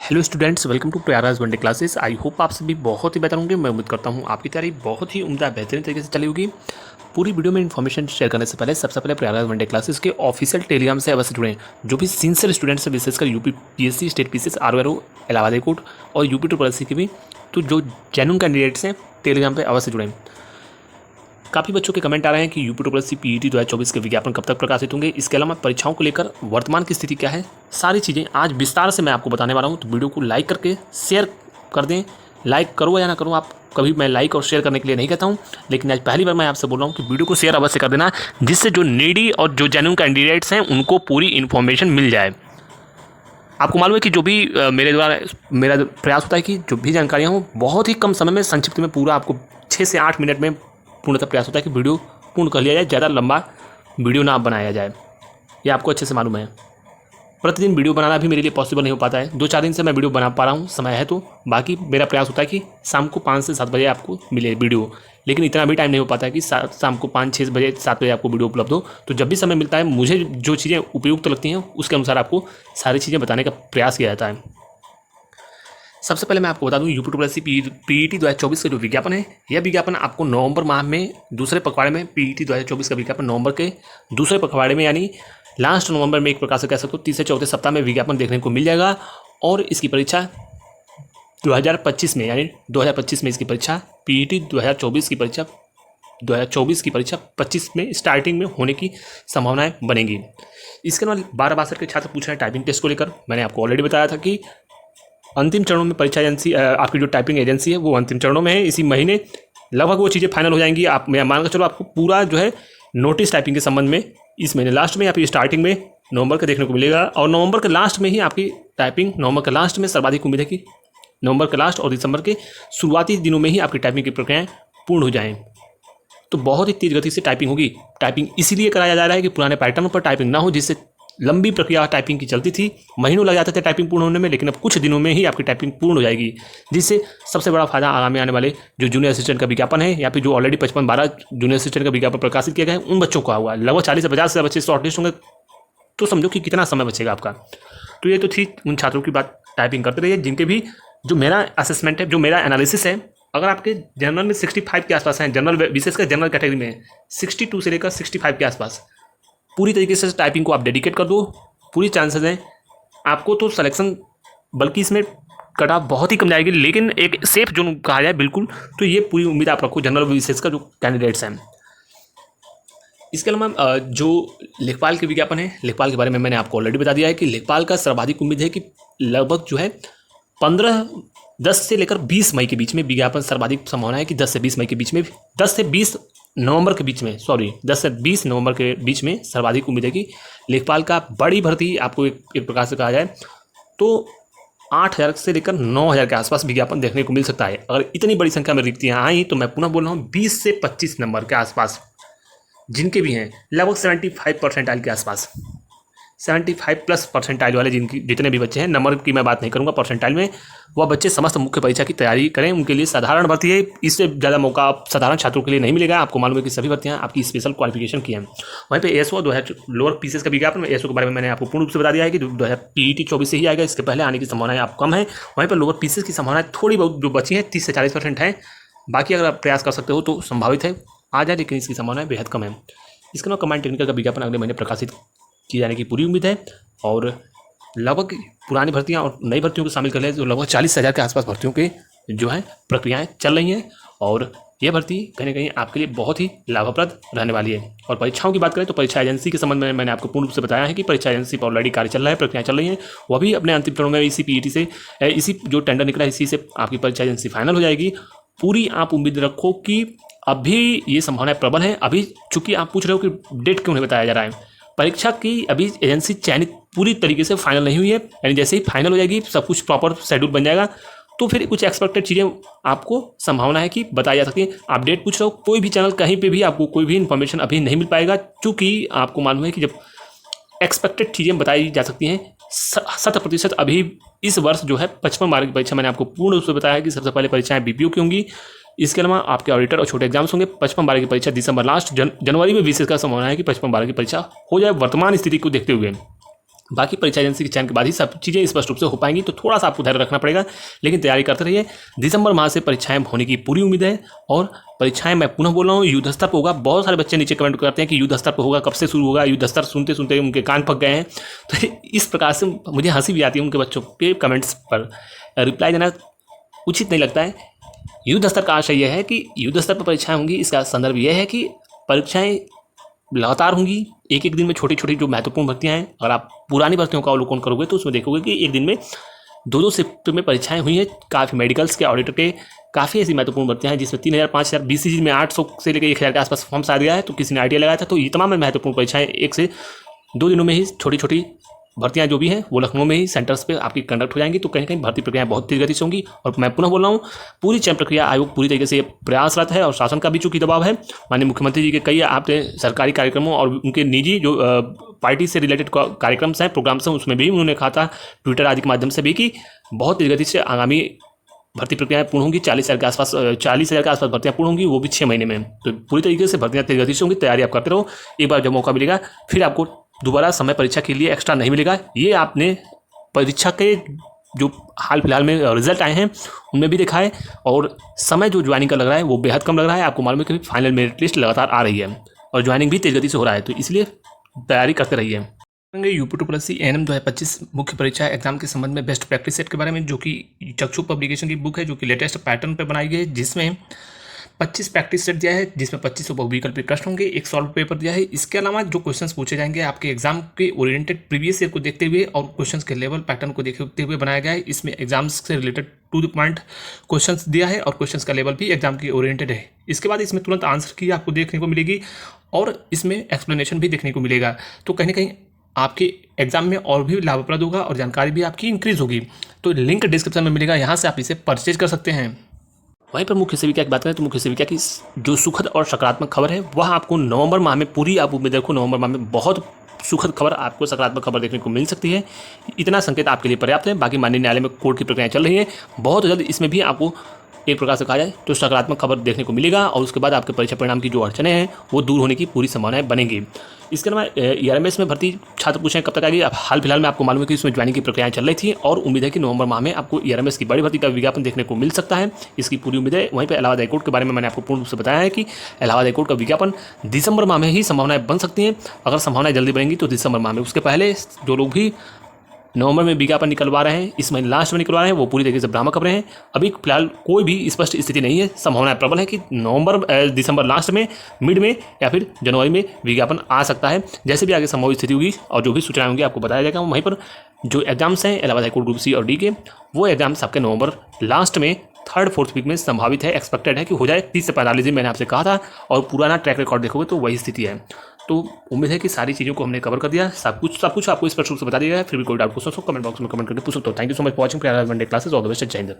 Hello students, welcome to Prayagraj one day classes. I hope आप सभी बहुत ही बेहतर होंगे। मैं उम्मीद करता हूँ आपकी तैयारी बहुत ही उम्दा बेहतरीन तरीके से चली होगी। पूरी वीडियो में इन्फॉर्मेशन शेयर करने से पहले सबसे पहले प्रयागराज वनडे क्लासेस के ऑफिशियल टेलीग्राम से अवश्य जुड़ें। जो भी सिंसियर स्टूडेंट्स हैं, विशेषकर UP PSC, state PCS, RORO, Allahabad high court और यूपी ट्रिपल एससी के भी, तो जो जेन्युइन कैंडिडेट्स हैं टेलीग्राम पर अवश्य जुड़ें। काफ़ी बच्चों के कमेंट आ रहे हैं कि यूपी ट्रिपल एससी पीईटी 2024 के विज्ञापन कब तक प्रकाशित होंगे। इसके अलावा परीक्षाओं को लेकर वर्तमान की स्थिति क्या है, सारी चीज़ें आज विस्तार से मैं आपको बताने वाला हूं। तो वीडियो को लाइक करके शेयर कर दें। लाइक करो या ना करो, आप कभी मैं लाइक और शेयर करने के लिए नहीं कहता हूं, लेकिन आज पहली बार मैं आपसे बोल रहा हूं कि वीडियो को शेयर अवश्य कर देना, जिससे जो नीडी और जो जेन्युइन कैंडिडेट्स हैं उनको पूरी इन्फॉर्मेशन मिल जाए। आपको मालूम है कि जो भी मेरे द्वारा मेरा प्रयास होता है कि जो भी जानकारियाँ हों बहुत ही कम समय में, संक्षिप्त में, पूरा आपको 6 से 8 मिनट में पूर्णतः प्रयास होता है कि वीडियो पूर्ण कर लिया जाए, ज़्यादा लंबा वीडियो ना बनाया जाए। ये आपको अच्छे से मालूम है। प्रतिदिन वीडियो बनाना भी मेरे लिए पॉसिबल नहीं हो पाता है। 2-4 दिन से मैं वीडियो बना पा रहा हूँ, समय है तो। बाकी मेरा प्रयास होता है कि शाम को 5 से 7 बजे आपको मिले वीडियो, लेकिन इतना भी टाइम नहीं हो पाता है कि शाम को 5-6 बजे 7 बजे आपको वीडियो उपलब्ध हो। तो जब भी समय मिलता है, मुझे जो चीज़ें उपयुक्त लगती हैं उसके अनुसार आपको सारी चीज़ें बताने का प्रयास किया जाता है। सबसे पहले मैं आपको बता दूं, यूपी ट्रिपल एससी पीईटी 2024 का जो विज्ञापन है, यह विज्ञापन आपको नवंबर माह में दूसरे पखवाड़े में, पीईटी 2024 का विज्ञापन नवंबर के दूसरे पखवाड़े में, यानी लास्ट नवंबर में एक प्रकार से कह सकते हो 30 से 34 सप्ताह में विज्ञापन देखने को मिल जाएगा। और इसकी परीक्षा 2025 में, यानी 2025 में इसकी परीक्षा, पीईटी 2024 की परीक्षा 2024 की परीक्षा 25 में स्टार्टिंग में होने की संभावनाएं बनेंगी। इसके अलावा 12-62 के छात्र पूछ रहे हैं टाइपिंग टेस्ट को लेकर। मैंने आपको ऑलरेडी बताया था कि अंतिम चरणों में परीक्षा एजेंसी, आपकी जो टाइपिंग एजेंसी है वो अंतिम चरणों में है। इसी महीने लगभग वो चीज़ें फाइनल हो जाएंगी। आप मैं मान कर चलो आपको पूरा जो है नोटिस टाइपिंग के संबंध में इस महीने लास्ट में या फिर स्टार्टिंग में नवंबर का देखने को मिलेगा। और नवंबर के लास्ट में ही आपकी टाइपिंग, नवंबर के लास्ट में सर्वाधिक उम्मीद है कि नवंबर के लास्ट और दिसंबर के शुरुआती दिनों में ही आपकी टाइपिंग की प्रक्रियाएँ पूर्ण हो जाएँ। तो बहुत ही तेज़ गति से टाइपिंग होगी। टाइपिंग इसीलिए कराया जा रहा है कि पुराने पैटर्न पर टाइपिंग ना हो, जिससे लंबी प्रक्रिया टाइपिंग की चलती थी, महीनों लग जाते थे टाइपिंग पूर्ण होने में, लेकिन अब कुछ दिनों में ही आपकी टाइपिंग पूर्ण हो जाएगी। जिससे सबसे बड़ा फायदा आगामी आने वाले जो जूनियर असिस्टेंट का विज्ञापन है, या फिर जो ऑलरेडी 55-12 जूनियर असिस्टेंट का विज्ञापन प्रकाशित किया गया है, उन बच्चों का हुआ। लगभग 40 से 50 बच्चे शॉर्टलिस्ट होंगे। तो समझो कि कितना समय बचेगा आपका। तो ये तो थी उन छात्रों की बात, टाइपिंग करते रहिए जिनके भी, जो मेरा असेसमेंट है, जो मेरा एनालिसिस है, अगर आपके जनरल में 65 के आसपास हैं, जनरल विशेषकर जनरल कैटेगरी में 62 से लेकर 65 के आसपास, पूरी तरीके से टाइपिंग को आप डेडिकेट कर दो, पूरी चांसेस हैं आपको तो सिलेक्शन, बल्कि इसमें कट ऑफ बहुत ही कम जाएगी, लेकिन एक सेफ जोन कहा जाए बिल्कुल, तो ये पूरी उम्मीद आप रखो जनरल विशेषकर जो कैंडिडेट्स हैं। इसके अलावा जो लेखपाल के विज्ञापन है, लेखपाल के बारे में मैंने आपको ऑलरेडी बता दिया है कि लेखपाल का सर्वाधिक उम्मीद है कि लगभग जो है 10 से लेकर 20 मई के बीच में विज्ञापन सर्वाधिक संभावना है कि 10 से 20 मई के बीच में, 10 से 20 नवंबर के बीच में, 10 से 20 नवंबर के बीच में सर्वाधिक उम्मीद है कि लेखपाल का बड़ी भर्ती आपको एक प्रकार से कहा जाए तो 8,000 से लेकर 9,000 के आसपास विज्ञापन देखने को मिल सकता है। अगर इतनी बड़ी संख्या में रिक्तियाँ आई तो मैं पुनः बोल रहा हूँ 20 से 25 नंबर के आसपास जिनके भी हैं, लगभग 75 परसेंटाइल के आसपास, 75+ परसेंटाइल वाले जिनकी जितने भी बच्चे हैं, नंबर की मैं बात नहीं करूंगा, परसेंटाइल में, वह बच्चे समस्त मुख्य परीक्षा की तैयारी करें। उनके लिए साधारण भर्ती है, इससे ज़्यादा मौका साधारण छात्रों के लिए नहीं मिलेगा। आपको मालूम है कि सभी भर्तियां आपकी स्पेशल क्वालिफिकेशन की हैं। वहीं पे एसओ 2000 लोअर पीसीएस का विज्ञापन, एसओ के बारे में मैंने आपको पूर्ण रूप से बता दिया है कि 2000 पीईटी 24 से ही आएगा, इसके पहले आने की संभावनाएं आप कम है। वहीं पर लोअर पीसीएस की संभावनाएं थोड़ी बहुत जो बची हैं 30 से 40% है। बाकी अगर आप प्रयास कर सकते हो तो संभावित है आ जाए, लेकिन इसकी संभावनाएं बेहद कम है। इसके अलावा कमांड टेक्निकल का विज्ञापन अगले महीने प्रकाशित किए जाने की पूरी उम्मीद है। और लगभग पुरानी भर्तियां और नई भर्तियों को शामिल कर ले तो लगभग 40,000 के आसपास भर्तियों के जो है प्रक्रियाएं चल रही हैं। और यह भर्ती कहीं ना कहीं आपके लिए बहुत ही लाभप्रद रहने वाली है। और परीक्षाओं की बात करें तो परीक्षा एजेंसी के संबंध में मैंने आपको पूर्ण रूप से बताया है कि परीक्षा एजेंसी पर ऑलरेडी कार्य चल रहा है, प्रक्रियाएं चल रही हैं। वह भी अपने अंतिम चरणों में इसी पीईटी से, इसी जो टेंडर निकला है इसी से आपकी परीक्षा एजेंसी फाइनल हो जाएगी। पूरी आप उम्मीद रखो कि अभी ये संभावनाएं प्रबल हैं। अभी चूंकि आप पूछ रहे हो कि डेट क्यों नहीं बताया जा रहा है, परीक्षा की अभी एजेंसी चयनित पूरी तरीके से फाइनल नहीं हुई है, यानी जैसे ही फाइनल हो जाएगी, सब कुछ प्रॉपर शेड्यूल बन जाएगा, तो फिर कुछ एक्सपेक्टेड चीज़ें आपको संभावना है कि बताई जा सकती है। आप डेट पूछ रहे हो, कोई भी चैनल कहीं पे भी आपको कोई भी इन्फॉर्मेशन अभी नहीं मिल पाएगा, क्योंकि आपको मालूम है कि जब एक्सपेक्टेड चीज़ें बताई जा सकती हैं 100%। अभी इस वर्ष जो है 55 मार्क की परीक्षा, मैंने आपको पूर्ण रूप से बताया कि सबसे पहले परीक्षाएं बीपीओ की होंगी। इसके अलावा आपके ऑडिटर और छोटे एग्जाम्स होंगे। 55-12 की परीक्षा दिसंबर लास्ट, जनवरी में विशेष का संभावना है कि 55-12 की परीक्षा हो जाए वर्तमान स्थिति को देखते हुए। बाकी परीक्षा एजेंसी के चयन के बाद ही सब चीज़ें स्पष्ट रूप से हो पाएंगी, तो थोड़ा सा आपको धैर्य रखना पड़ेगा, लेकिन तैयारी करते रहिए। दिसंबर माह से परीक्षाएं होने की पूरी उम्मीद है, और परीक्षाएं मैं पुनः बोल रहा हूँ युद्ध स्तर पर होगा। बहुत सारे बच्चे नीचे कमेंट करते हैं कि युद्ध स्तर पर होगा, कब से शुरू होगा, युद्ध स्तर सुनते सुनते उनके कान पक गए हैं। तो इस प्रकार से मुझे हंसी भी आती है उनके बच्चों के कमेंट्स पर रिप्लाई देना उचित नहीं लगता है। युद्ध स्तर का आशय यह है कि युद्ध स्तर पर परीक्षाएं होंगी, इसका संदर्भ यह है कि परीक्षाएं लगातार होंगी, एक एक दिन में छोटी छोटी जो महत्वपूर्ण भर्तियां हैं। अगर आप पुरानी भर्तियों का अवलोकन करोगे तो उसमें देखोगे कि एक दिन में दो शिफ्ट में परीक्षाएं हुई हैं। काफ़ी मेडिकल्स के, ऑडिटर के, काफ़ी ऐसी महत्वपूर्ण भर्तियां हैं जिसमें 3000, 5000, BCG में 800 से लेकर 1000 के आसपास फॉर्म्स आ गया है, तो किसी ने ITI लगाया था। तो ये तमाम महत्वपूर्ण परीक्षाएं 1 से 2 दिनों में ही छोटी छोटी भर्तियां जो भी हैं वो लखनऊ में ही सेंटर्स पे आपकी कंडक्ट हो जाएंगी। तो कहीं कहीं भर्ती प्रक्रियाएं बहुत तेज गति से होंगी। और मैं पुनः बोल रहा हूँ, पूरी चयन प्रक्रिया आयोग पूरी तरीके से प्रयासरत है, और शासन का भी चूंकि दबाव है। माननीय मुख्यमंत्री जी के कई आपने सरकारी कार्यक्रमों और उनके निजी जो पार्टी से रिलेटेड कार्यक्रम्स हैं, प्रोग्राम्स हैं, उसमें भी उन्होंने कहा था ट्विटर आदि के माध्यम से भी कि बहुत तेज गति से आगामी भर्ती प्रक्रियाएं पूर्ण होंगी। 40,000 के आसपास भर्तियां पूर्ण होंगी, वो भी 6 महीने में। तो पूरी तरीके से भर्तियां तेज गति से होंगी। तैयारी आप करते रहो, एक बार जब मौका मिलेगा फिर आपको दोबारा समय परीक्षा के लिए एक्स्ट्रा नहीं मिलेगा। ये आपने परीक्षा के जो हाल फिलहाल में रिजल्ट आए हैं उनमें भी देखा है, और समय जो ज्वाइनिंग का लग रहा है वो बेहद कम लग रहा है। आपको मालूम है कि फाइनल मेरिट लिस्ट लगातार आ रही है और ज्वाइनिंग भी तेज गति से हो रहा है, तो इसलिए तैयारी करते रहिए। UP2+ ANM 2025 मुख्य परीक्षा एग्जाम के संबंध में बेस्ट प्रैक्टिस सेट के बारे में, जो कि चक्षु पब्लिकेशन की बुक है, जो कि लेटेस्ट पैटर्न पर बनाई गई है, जिसमें 25 प्रैक्टिस सेट दिया है, जिसमें 25 बहुविकल्पी प्रश्न होंगे, एक सॉल्व पेपर दिया है। इसके अलावा जो क्वेश्चंस पूछे जाएंगे आपके एग्जाम के ओरिएंटेड प्रीवियस ईयर को देखते हुए और क्वेश्चंस के लेवल पैटर्न को देखते हुए बनाया गया है। इसमें एग्जाम्स से related to the point questions दिया है, और क्वेश्चंस का लेवल भी एग्जाम की ओरिएंटेड है। इसके बाद इसमें तुरंत आंसर की आपको देखने को मिलेगी, और इसमें एक्सप्लेनेशन भी देखने को मिलेगा। तो कहीं ना कहीं आपके एग्जाम में और भी लाभप्रद होगा, और जानकारी भी आपकी इंक्रीज होगी। तो लिंक डिस्क्रिप्शन में मिलेगा, यहाँ से आप इसे परचेज कर सकते हैं। वहीं पर मुख्य सेविका की बात करें तो मुख्य सेविका की जो सुखद और सकारात्मक खबर है वह आपको नवंबर माह में, पूरी आप उम्मीद रखो, नवंबर माह में बहुत सुखद खबर, आपको सकारात्मक खबर देखने को मिल सकती है। इतना संकेत आपके लिए पर्याप्त है। बाकी माननीय न्यायालय में कोर्ट की प्रक्रियाएं चल रही है, बहुत जल्द इसमें भी आपको एक प्रकार से कहा जाए तो सकारात्मक खबर देखने को मिलेगा, और उसके बाद आपके परीक्षा परिणाम की जो अड़चनें हैं वो दूर होने की पूरी संभावनाएं बनेंगी। इसके अलावा ERMS में भर्ती छात्र पूछे कब तक आएगी। अब हाल फिलहाल में आपको मालूम है कि इसमें ज्वाइनिंग की प्रक्रियाएं चल रही थी, और उम्मीद है कि नवंबर माह में आपको ERMS की बड़ी भर्ती का विज्ञापन देखने को मिल सकता है, इसकी पूरी उम्मीद है। वहीं पर इलाहाबाद हाईकोर्ट के बारे में मैंने आपको पूर्ण रूप से बताया है कि इलाहाबाद हाईकोर्ट का विज्ञापन दिसंबर माह में ही संभावनाएं बन सकती हैं। अगर संभावनाएं जल्दी बनेंगी तो दिसंबर माह में। उसके पहले जो लोग भी नवंबर में विज्ञापन निकलवा रहे हैं, इस महीने लास्ट में निकलवा रहे हैं, वो पूरी तरीके से भ्रामक खबरें हैं। अभी फिलहाल कोई भी स्पष्ट स्थिति नहीं है। संभावना प्रबल है कि दिसंबर लास्ट में, मिड में या फिर जनवरी में विज्ञापन आ सकता है। जैसे भी आगे संभव स्थिति होगी और जो भी सूचनाएं होंगी आपको बताया जाएगा। वहीं पर जो एग्जाम्स हैं इलाहाबाद हाईकोर्ट ग्रुप C और D के, वो एग्जाम्स आपके नवंबर लास्ट में 3rd-4th वीक में संभावित है, एक्सपेक्टेड है कि हो जाए। 30 से 45 दिन मैंने आपसे कहा था, और पुराना ट्रैक रिकॉर्ड देखोगे तो वही स्थिति है। तो उम्मीद है कि सारी चीज़ों को हमने कवर कर दिया, सब कुछ आपको स्पष्ट रूप से बता दिया है। फिर भी कोई डाउट पूछ सकते हो, कमेंट बॉक्स में कमेंट करके पूछ सकते हो। Thank you so much for watching Prayagraj one day classes. All the best, जय हिंद।